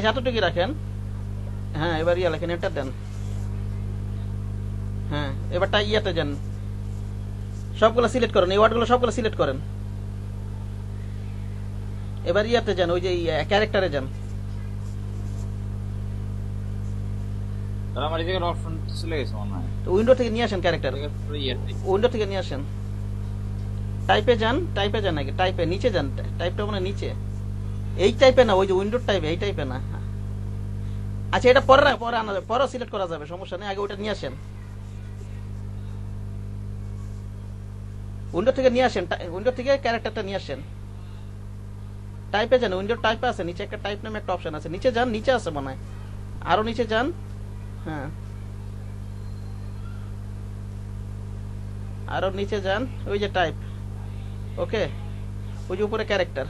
এতটুকু রাখেন। হ্যাঁ এবার ইয়া লেখেন, এন্টার দেন। হ্যাঁ এবারটা ইয়াতে যান, সবগুলো সিলেক্ট করেন, এই ওয়ার্ডগুলো সবগুলো সিলেক্ট করেন। এবার ইয়াতে যান, ওই যে ক্যারেক্টারে যান। তাহলে আমার এই জায়গায় অপশন চলে গেছে মনে হয়। উইন্ডো থেকে নিয়ে আসেন ক্যারেক্টার, উইন্ডো থেকে নিয়ে আসেন। টাইপে যান, টাইপে যান আগে, টাইপে নিচে যান, টাইপটা মানে নিচে, এই টাইপে না, ওই যে উইন্ডোর টাইপে, এই টাইপে না। আচ্ছা এটা পরে পরে আনা যাবে, পরে সিলেক্ট করা যাবে, সমস্যা নেই, আগে ওটা নিয়ে আসেন। উইন্ডো থেকে নিয়ে আসেন, উইন্ডো থেকে ক্যারেক্টারটা নিয়ে আসেন। টাইপে যান, উইন্ডোর টাইপে আছে, নিচে একটা টাইপ নামে একটা অপশন আছে, নিচে যান, নিচে আছে মনে হয়, আরো নিচে যান। হ্যাঁ আরো নিচে যান, ওই যে টাইপ, ওকে, ওই যে উপরে ক্যারেক্টার,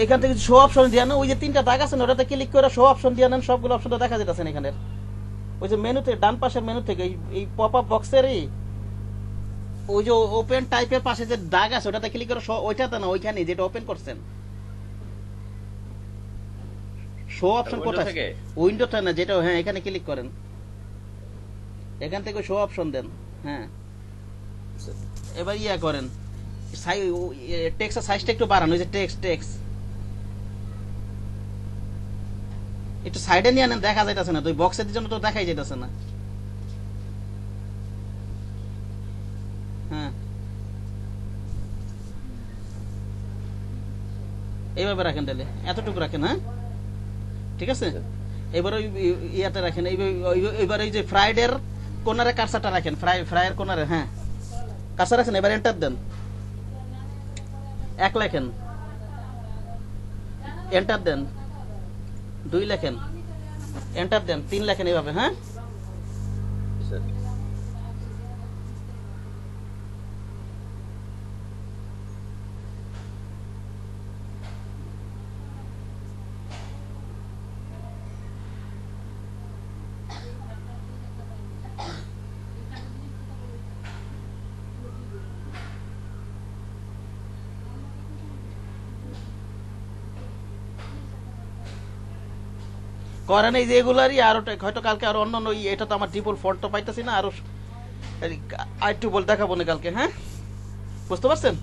এখান থেকে শো অপশন দিয়ে নেন, ওই যে 3টা দাগ আছে না, ওটাতে ক্লিক করে শো অপশন দিয়ে নেন, সবগুলো অপশন দেখা যেতেছেন এখানে। ওই যে মেনুতে ডান পাশের মেনু থেকে এই পপ আপ বক্সেরই ওই যে ওপেন টাইপের পাশে যে দাগ আছে ওটাতে ক্লিক করে ওইটাতে না, ওইখানে যেটা ওপেন করছেন শো অপশন কোথায়? উইন্ডোতে না, যেটা হ্যাঁ এখানে ক্লিক করেন, এখান থেকে শো অপশন দেন। হ্যাঁ এবার ইয়া করেন, টেক্সটের সাইজটা একটু বাড়ান, ওই যে টেক্সট একটু সাইডে নিয়ে নেন, দেখা যাইতেছে না তো, ওই বক্সের জন্য তো দেখাই যাইতেছে না। হ্যাঁ এইভাবে রাখেন, তাহলে এতটুকু রাখেন। হ্যাঁ ঠিক আছে, এবার ওই ইয়াতে রাখেন, এইবার এই যে ফ্রাইডের কোনারে কারসারটা রাখেন, ফ্রাইয়ের কোনারে। হ্যাঁ কারসার রাখেন, এবার এন্টার দেন, 1 লেখেন, এন্টার দেন, 2 লেখেন, এন্টার দেন, 3 লেখেন, এইভাবে। হ্যাঁ করেন এই যে এগুলারই, আরো হয়তো কালকে আরো অন্য এটা তো আমার ডিফল্ট ফন্ট তো পাইতেছি না, আরো আরেকটু বল দেখাবো না কালকে। হ্যাঁ বুঝতে পারছেন?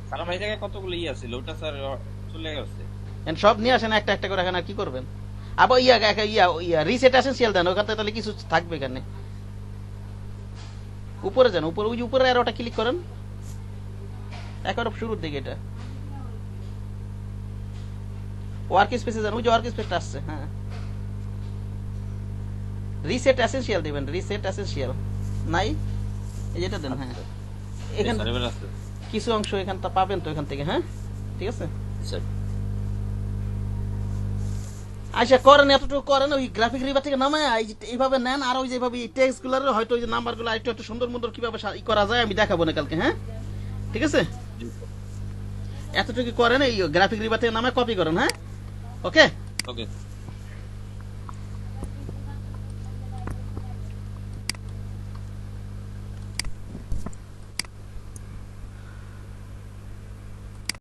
স্যার আমার এই জায়গায় কতগুলো ছিল ওটা স্যার চলে গেছে। সব নিয়ে আসেন একটা একটা করে, এখানে আর কি করবেন? আবার ইয়া রিসেট এসেনশিয়াল দেন, ওখানে তাহলে কিছু থাকবে এখানে। উপরে যান, উপরে ওই যে উপরে আর ওটা ক্লিক করেন, একবার শুরুর দিকে এটা ওয়ার্ক স্পেসে যান, ওই যে ওয়ার্ক স্পেসটা আসছে। হ্যাঁ রিসেট এসেনশিয়াল দিবেন, রিসেট এসেনশিয়াল নাই, এই যেটা দেন। হ্যাঁ এখানে কিছু অংশ এখান তা পাবেন তো এখান থেকে। হ্যাঁ ঠিক আছে আচ্ছা, করেন এতটুকু করেন, ওই গ্রাফিক রিভার থেকে নামায় এইভাবে নেন, আর ওই যেভাবে টেক্সট গুলার হয়তো ওই যে নাম্বার গুলো একটু একটু সুন্দর সুন্দর কিভাবে করা যায় আমি দেখাবো না কালকে। হ্যাঁ ঠিক আছে, এতটুকু করেন, এই গ্রাফিক রিভার থেকে নামায় কপি করেন। হ্যাঁ ওকে ওকে।